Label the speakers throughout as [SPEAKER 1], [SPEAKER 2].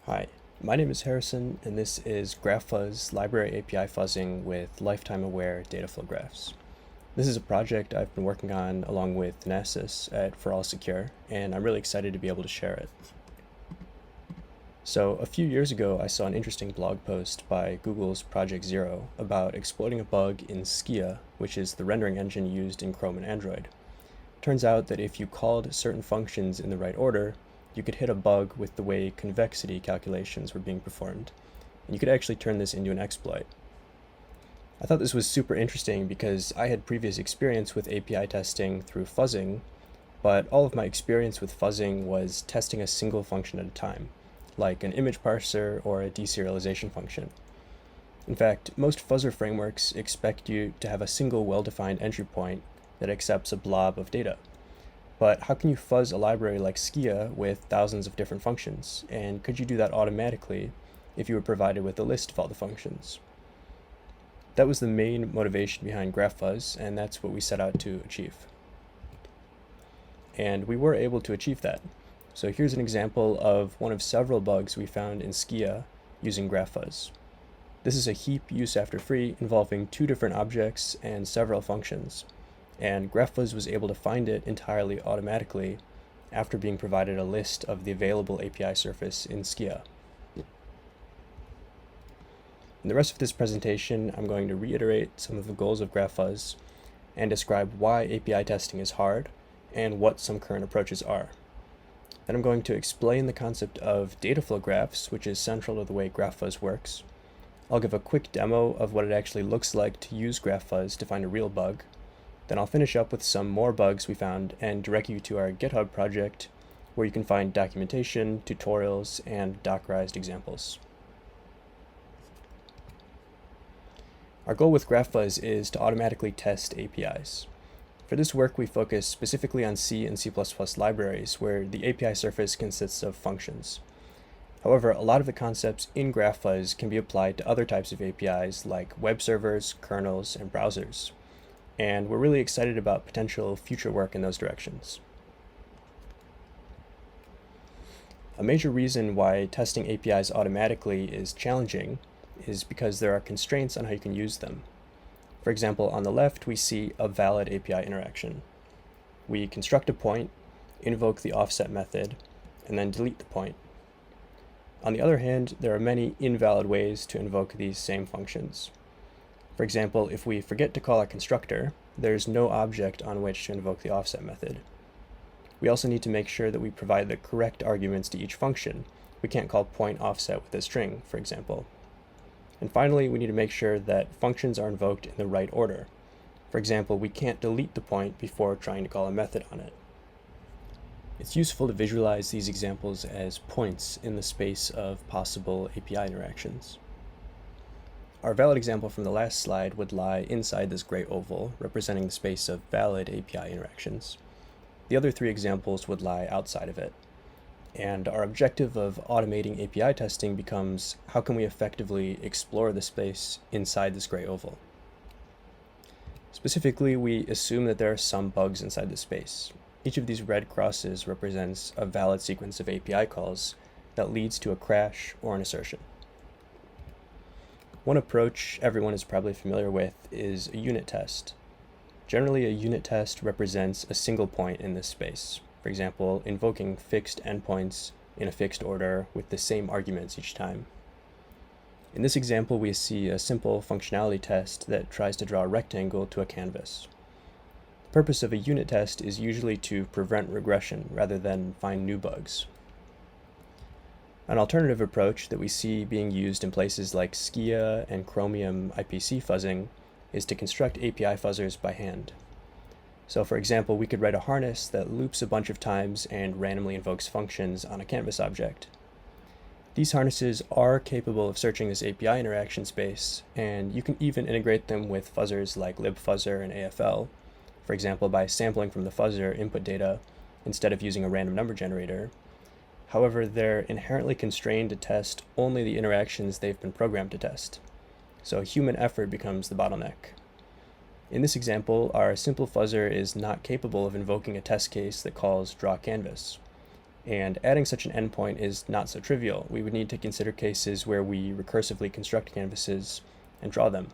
[SPEAKER 1] Hi, my name is Harrison, and this is GraphFuzz Library API Fuzzing with Lifetime-Aware Dataflow Graphs. This is a project I've been working on along with Nasis at For All Secure, and I'm really excited to be able to share it. So, a few years ago, I saw an interesting blog post by Google's Project Zero about exploiting a bug in Skia, which is the rendering engine used in Chrome and Android. Turns out that if you called certain functions in the right order, you could hit a bug with the way convexity calculations were being performed, and you could actually turn this into an exploit. I thought this was super interesting because I had previous experience with API testing through fuzzing, but all of my experience with fuzzing was testing a single function at a time, like an image parser or a deserialization function. In fact, most fuzzer frameworks expect you to have a single well-defined entry point that accepts a blob of data. But how can you fuzz a library like Skia with thousands of different functions? And could you do that automatically if you were provided with a list of all the functions? That was the main motivation behind GraphFuzz, and that's what we set out to achieve. And we were able to achieve that. So here's an example of one of several bugs we found in Skia using GraphFuzz. This is a heap use after free involving two different objects and several functions. And GraphFuzz was able to find it entirely automatically after being provided a list of the available API surface in Skia. In the rest of this presentation, I'm going to reiterate some of the goals of GraphFuzz and describe why API testing is hard and what some current approaches are. Then I'm going to explain the concept of dataflow graphs, which is central to the way GraphFuzz works. I'll give a quick demo of what it actually looks like to use GraphFuzz to find a real bug. Then I'll finish up with some more bugs we found and direct you to our GitHub project, where you can find documentation, tutorials, and Dockerized examples. Our goal with GraphFuzz is to automatically test APIs. For this work, we focus specifically on C and C++ libraries, where the API surface consists of functions. However, a lot of the concepts in GraphFuzz can be applied to other types of APIs like web servers, kernels, and browsers. And we're really excited about potential future work in those directions. A major reason why testing APIs automatically is challenging is because there are constraints on how you can use them. For example, on the left, we see a valid API interaction. We construct a point, invoke the offset method, and then delete the point. On the other hand, there are many invalid ways to invoke these same functions. For example, if we forget to call a constructor, there's no object on which to invoke the offset method. We also need to make sure that we provide the correct arguments to each function. We can't call point offset with a string, for example. And finally, we need to make sure that functions are invoked in the right order. For example, we can't delete the point before trying to call a method on it. It's useful to visualize these examples as points in the space of possible API interactions. Our valid example from the last slide would lie inside this gray oval, representing the space of valid API interactions. The other three examples would lie outside of it. And our objective of automating API testing becomes, how can we effectively explore the space inside this gray oval? Specifically, we assume that there are some bugs inside the space. Each of these red crosses represents a valid sequence of API calls that leads to a crash or an assertion. One approach everyone is probably familiar with is a unit test. Generally, a unit test represents a single point in this space. For example, invoking fixed endpoints in a fixed order with the same arguments each time. In this example, we see a simple functionality test that tries to draw a rectangle to a canvas. The purpose of a unit test is usually to prevent regression rather than find new bugs. An alternative approach that we see being used in places like Skia and Chromium IPC fuzzing is to construct API fuzzers by hand. So for example, we could write a harness that loops a bunch of times and randomly invokes functions on a canvas object. These harnesses are capable of searching this API interaction space, and you can even integrate them with fuzzers like libfuzzer and AFL, for example by sampling from the fuzzer input data instead of using a random number generator. However, they're inherently constrained to test only the interactions they've been programmed to test. So human effort becomes the bottleneck. In this example, our simple fuzzer is not capable of invoking a test case that calls draw canvas. And adding such an endpoint is not so trivial. We would need to consider cases where we recursively construct canvases and draw them.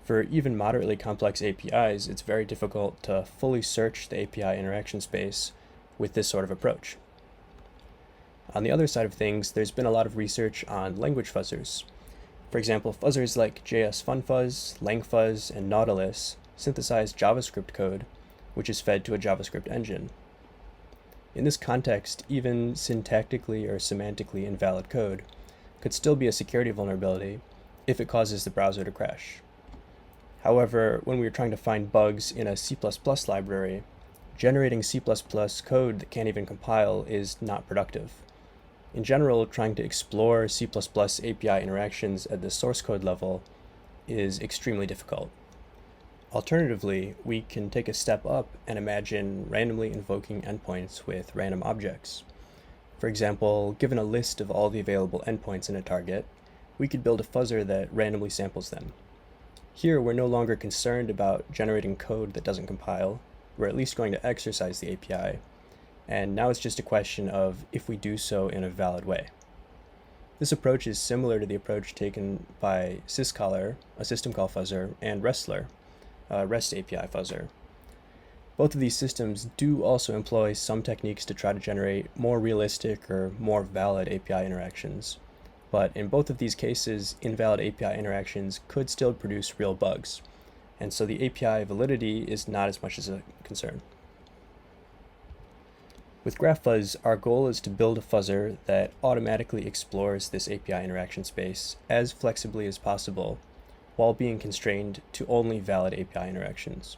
[SPEAKER 1] For even moderately complex APIs, it's very difficult to fully search the API interaction space with this sort of approach. On the other side of things, there's been a lot of research on language fuzzers. For example, fuzzers like JS-FunFuzz, LangFuzz, and Nautilus synthesize JavaScript code, which is fed to a JavaScript engine. In this context, even syntactically or semantically invalid code could still be a security vulnerability if it causes the browser to crash. However, when we are trying to find bugs in a C++ library, generating C++ code that can't even compile is not productive. In general, trying to explore C++ API interactions at the source code level is extremely difficult. Alternatively, we can take a step up and imagine randomly invoking endpoints with random objects. For example, given a list of all the available endpoints in a target, we could build a fuzzer that randomly samples them. Here, we're no longer concerned about generating code that doesn't compile. We're at least going to exercise the API, and now it's just a question of if we do so in a valid way. This approach is similar to the approach taken by syscaller, a system call fuzzer, and Restler, a REST API fuzzer. Both of these systems do also employ some techniques to try to generate more realistic or more valid API interactions, but in both of these cases, invalid API interactions could still produce real bugs, and so the API validity is not as much as a concern. With GraphFuzz, our goal is to build a fuzzer that automatically explores this API interaction space as flexibly as possible, while being constrained to only valid API interactions.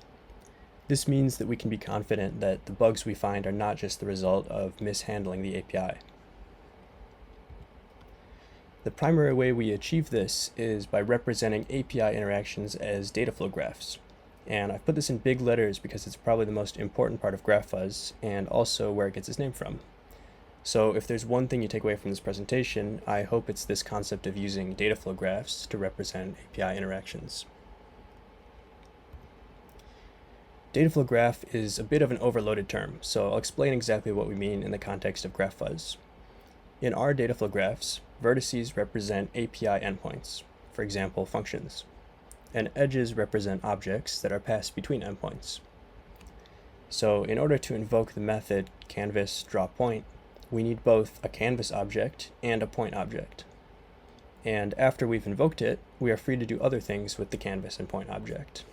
[SPEAKER 1] This means that we can be confident that the bugs we find are not just the result of mishandling the API. The primary way we achieve this is by representing API interactions as dataflow graphs. And I've put this in big letters because it's probably the most important part of GraphFuzz and also where it gets its name from. So if there's one thing you take away from this presentation, I hope it's this concept of using dataflow graphs to represent API interactions. Dataflow graph is a bit of an overloaded term, so I'll explain exactly what we mean in the context of GraphFuzz. In our dataflow graphs, vertices represent API endpoints, for example, functions, and edges represent objects that are passed between endpoints. So in order to invoke the method canvas_drawPoint, we need both a canvas object and a point object. And after we've invoked it, we are free to do other things with the canvas and point object.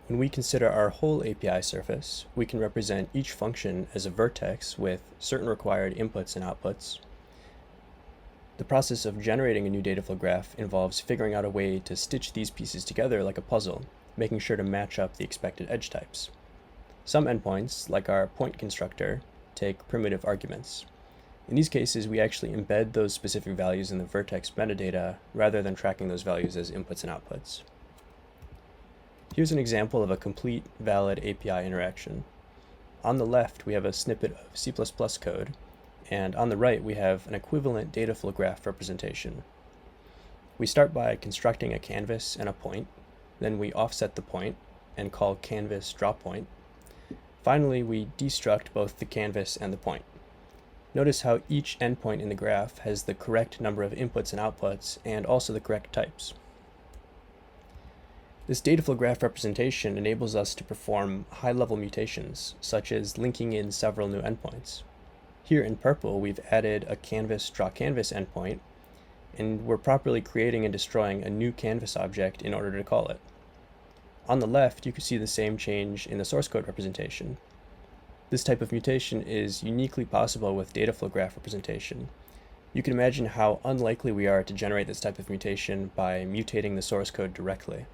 [SPEAKER 1] When we consider our whole API surface, we can represent each function as a vertex with certain required inputs and outputs. The process of generating a new dataflow graph involves figuring out a way to stitch these pieces together like a puzzle, making sure to match up the expected edge types. Some endpoints, like our point constructor, take primitive arguments. In these cases, we actually embed those specific values in the vertex metadata rather than tracking those values as inputs and outputs. Here's an example of a complete, valid API interaction. On the left, we have a snippet of C++ code, and on the right, we have an equivalent dataflow graph representation. We start by constructing a canvas and a point, then we offset the point and call canvas_drawPoint. Finally, we destruct both the canvas and the point. Notice how each endpoint in the graph has the correct number of inputs and outputs, and also the correct types. This dataflow graph representation enables us to perform high-level mutations, such as linking in several new endpoints. Here in purple, we've added a canvas_drawCanvas endpoint, and we're properly creating and destroying a new canvas object in order to call it. On the left, you can see the same change in the source code representation. This type of mutation is uniquely possible with dataflow graph representation. You can imagine how unlikely we are to generate this type of mutation by mutating the source code directly.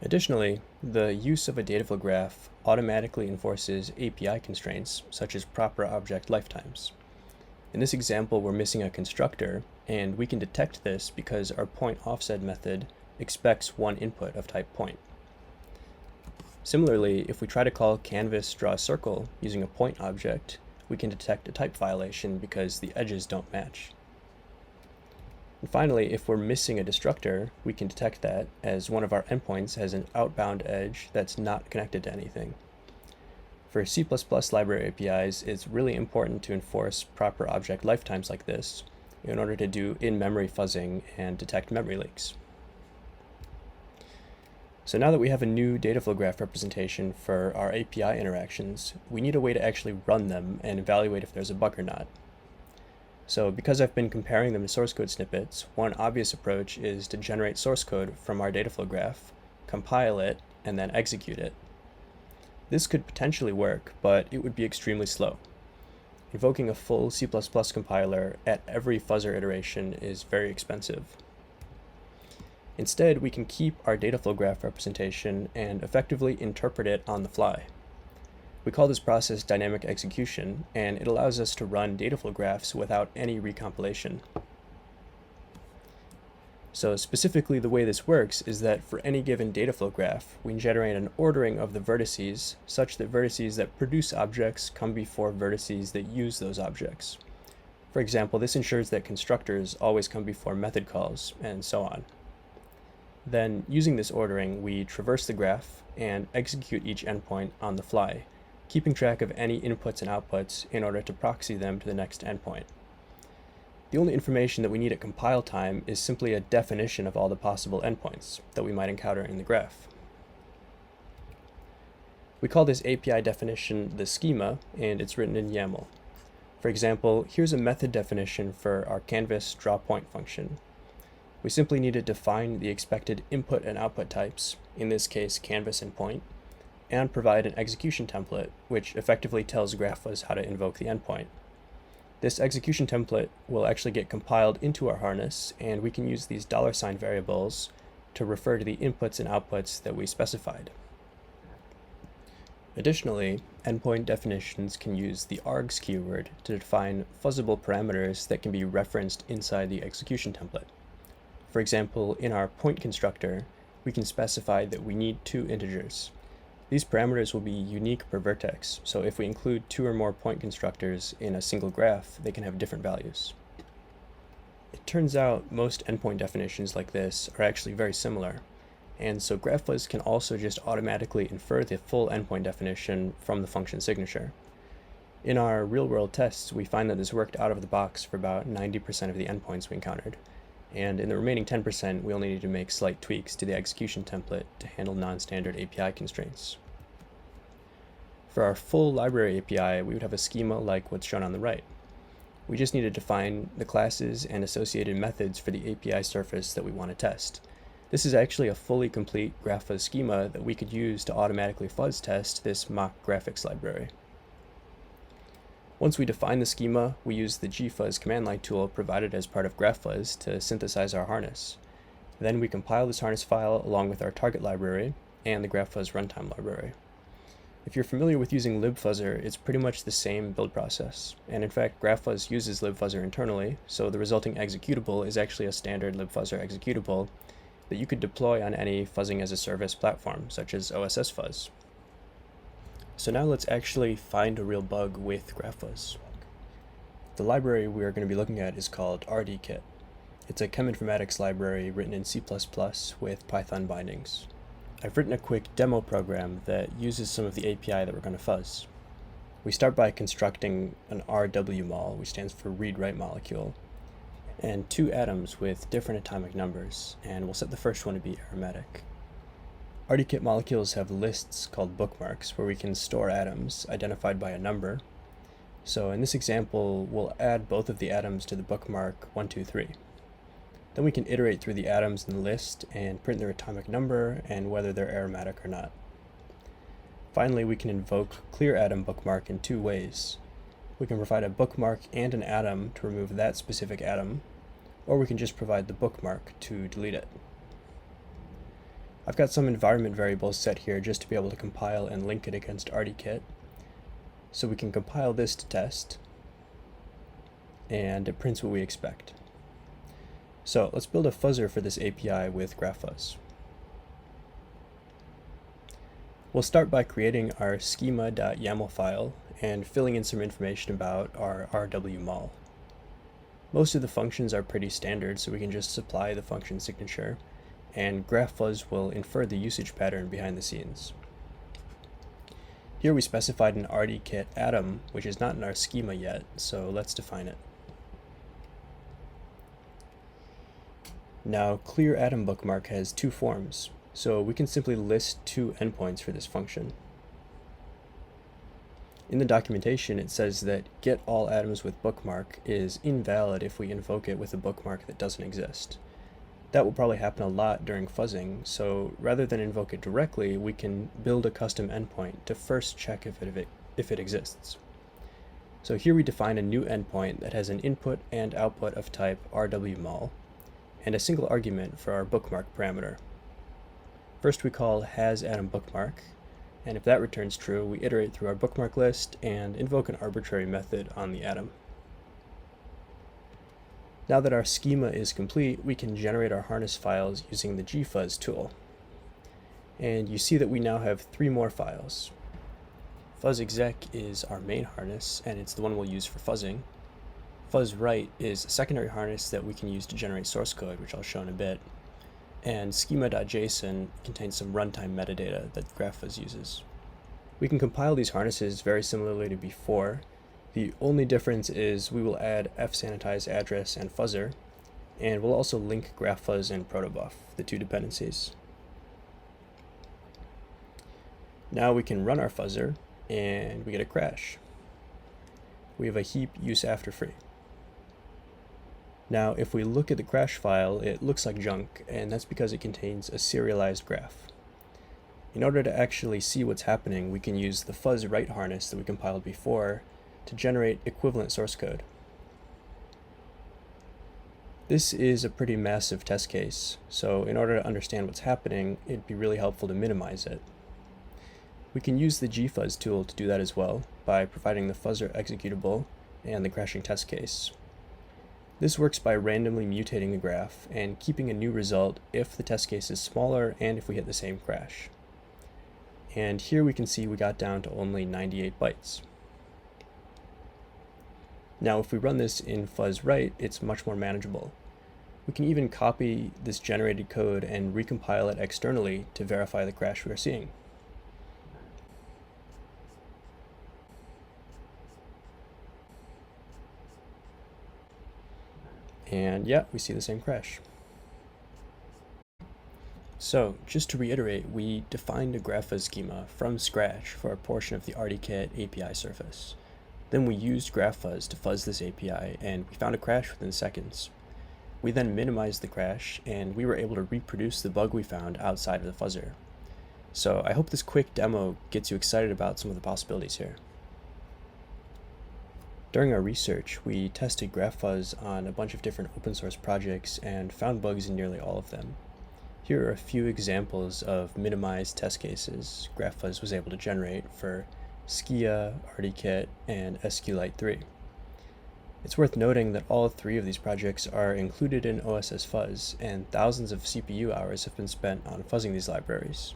[SPEAKER 1] Additionally, the use of a dataflow graph automatically enforces API constraints, such as proper object lifetimes. In this example, we're missing a constructor, and we can detect this because our point_offset method expects one input of type point. Similarly, if we try to call canvas_drawCircle using a point object, we can detect a type violation because the edges don't match. And finally, if we're missing a destructor, we can detect that as one of our endpoints has an outbound edge that's not connected to anything. For C++ library APIs, it's really important to enforce proper object lifetimes like this in order to do in-memory fuzzing and detect memory leaks. So now that we have a new dataflow graph representation for our API interactions, we need a way to actually run them and evaluate if there's a bug or not. So because I've been comparing them to source code snippets, one obvious approach is to generate source code from our dataflow graph, compile it, and then execute it. This could potentially work, but it would be extremely slow. Invoking a full C++ compiler at every fuzzer iteration is very expensive. Instead, we can keep our dataflow graph representation and effectively interpret it on the fly. We call this process dynamic execution, and it allows us to run dataflow graphs without any recompilation. So specifically, the way this works is that for any given dataflow graph, we generate an ordering of the vertices such that vertices that produce objects come before vertices that use those objects. For example, this ensures that constructors always come before method calls, and so on. Then, using this ordering, we traverse the graph and execute each endpoint on the fly, keeping track of any inputs and outputs in order to proxy them to the next endpoint. The only information that we need at compile time is simply a definition of all the possible endpoints that we might encounter in the graph. We call this API definition the schema, and it's written in YAML. For example, here's a method definition for our canvas drawPoint function. We simply need to define the expected input and output types, in this case canvas and point, and provide an execution template, which effectively tells GraphFuzz how to invoke the endpoint. This execution template will actually get compiled into our harness, and we can use these $sign variables to refer to the inputs and outputs that we specified. Additionally, endpoint definitions can use the args keyword to define fuzzable parameters that can be referenced inside the execution template. For example, in our point constructor, we can specify that we need 2 integers. These parameters will be unique per vertex, so if we include 2 or more point constructors in a single graph, they can have different values. It turns out most endpoint definitions like this are actually very similar, and so GraphFuzz can also just automatically infer the full endpoint definition from the function signature. In our real-world tests, we find that this worked out of the box for about 90% of the endpoints we encountered, and in the remaining 10%, we only need to make slight tweaks to the execution template to handle non-standard API constraints. For our full library API, we would have a schema like what's shown on the right. We just need to define the classes and associated methods for the API surface that we want to test. This is actually a fully complete GraphFuzz schema that we could use to automatically fuzz test this mock graphics library. Once we define the schema, we use the gfuzz command line tool provided as part of GraphFuzz to synthesize our harness. Then we compile this harness file along with our target library and the GraphFuzz runtime library. If you're familiar with using libfuzzer, it's pretty much the same build process. And in fact, GraphFuzz uses libfuzzer internally, so the resulting executable is actually a standard libfuzzer executable that you could deploy on any fuzzing as a service platform, such as OSS Fuzz. So now let's actually find a real bug with GraphFuzz. The library we are going to be looking at is called RDKit. It's a cheminformatics library written in C++ with Python bindings. I've written a quick demo program that uses some of the API that we're going to fuzz. We start by constructing an RW-mol, which stands for read-write molecule, and 2 atoms with different atomic numbers, and we'll set the first one to be aromatic. RDKit molecules have lists called bookmarks where we can store atoms identified by a number. So in this example, we'll add both of the atoms to the bookmark 1, 2, 3. Then we can iterate through the atoms in the list and print their atomic number and whether they're aromatic or not. Finally, we can invoke clearAtom bookmark in 2 ways. We can provide a bookmark and an atom to remove that specific atom, or we can just provide the bookmark to delete it. I've got some environment variables set here just to be able to compile and link it against RDKit. So we can compile this to test, and it prints what we expect. So let's build a fuzzer for this API with GraphFuzz. We'll start by creating our schema.yaml file and filling in some information about our RW-mol. Most of the functions are pretty standard, so we can just supply the function signature, and GraphFuzz will infer the usage pattern behind the scenes. Here we specified an RDKit atom, which is not in our schema yet, so let's define it. Now, clear atom bookmark has two forms, so we can simply list two endpoints for this function. In the documentation, it says that get all atoms with bookmark is invalid if we invoke it with a bookmark that doesn't exist. That will probably happen a lot during fuzzing, so rather than invoke it directly, we can build a custom endpoint to first check if it exists. So here we define a new endpoint that has an input and output of type rwmol, and a single argument for our bookmark parameter. First we call hasAtomBookmark, and if that returns true, we iterate through our bookmark list and invoke an arbitrary method on the atom. Now that our schema is complete, we can generate our harness files using the GFuzz tool. And you see that we now have three more files. FuzzExec is our main harness, and it's the one we'll use for fuzzing. FuzzWrite is a secondary harness that we can use to generate source code, which I'll show in a bit. And schema.json contains some runtime metadata that GraphFuzz uses. We can compile these harnesses very similarly to before. The only difference is we will add fsanitize address and fuzzer, and we'll also link GraphFuzz and protobuf, the two dependencies. Now we can run our fuzzer, and we get a crash. We have a heap use after free. Now, if we look at the crash file, it looks like junk, and that's because it contains a serialized graph. In order to actually see what's happening, we can use the FuzzWrite harness that we compiled before to generate equivalent source code. This is a pretty massive test case, so in order to understand what's happening, it'd be really helpful to minimize it. We can use the GFuzz tool to do that as well, by providing the fuzzer executable and the crashing test case. This works by randomly mutating the graph and keeping a new result if the test case is smaller and if we hit the same crash. And here we can see we got down to only 98 bytes. Now if we run this in FuzzWrite, it's much more manageable. We can even copy this generated code and recompile it externally to verify the crash we are seeing. And yeah, we see the same crash. So, just to reiterate, we defined a GraphFuzz schema from scratch for a portion of the RDKit API surface. Then we used GraphFuzz to fuzz this API, and we found a crash within seconds. We then minimized the crash, and we were able to reproduce the bug we found outside of the fuzzer. So I hope this quick demo gets you excited about some of the possibilities here. During our research, we tested GraphFuzz on a bunch of different open source projects and found bugs in nearly all of them. Here are a few examples of minimized test cases GraphFuzz was able to generate for Skia, RDKit, and SQLite 3. It's worth noting that all three of these projects are included in OSS Fuzz, and thousands of CPU hours have been spent on fuzzing these libraries.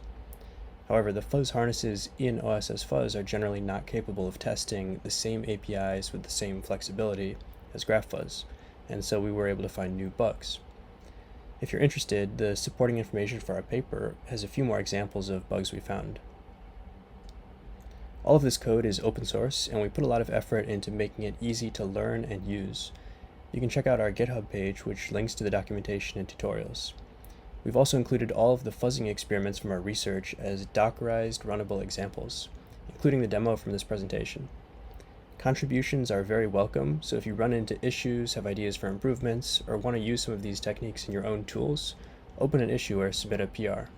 [SPEAKER 1] However, the fuzz harnesses in OSS Fuzz are generally not capable of testing the same APIs with the same flexibility as GraphFuzz, and so we were able to find new bugs. If you're interested, the supporting information for our paper has a few more examples of bugs we found. All of this code is open source, and we put a lot of effort into making it easy to learn and use. You can check out our GitHub page, which links to the documentation and tutorials. We've also included all of the fuzzing experiments from our research as Dockerized runnable examples, including the demo from this presentation. Contributions are very welcome, so if you run into issues, have ideas for improvements, or want to use some of these techniques in your own tools, open an issue or submit a PR.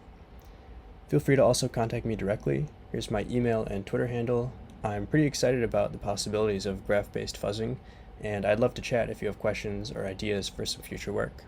[SPEAKER 1] Feel free to also contact me directly. Here's my email and Twitter handle. I'm pretty excited about the possibilities of graph-based fuzzing, and I'd love to chat if you have questions or ideas for some future work.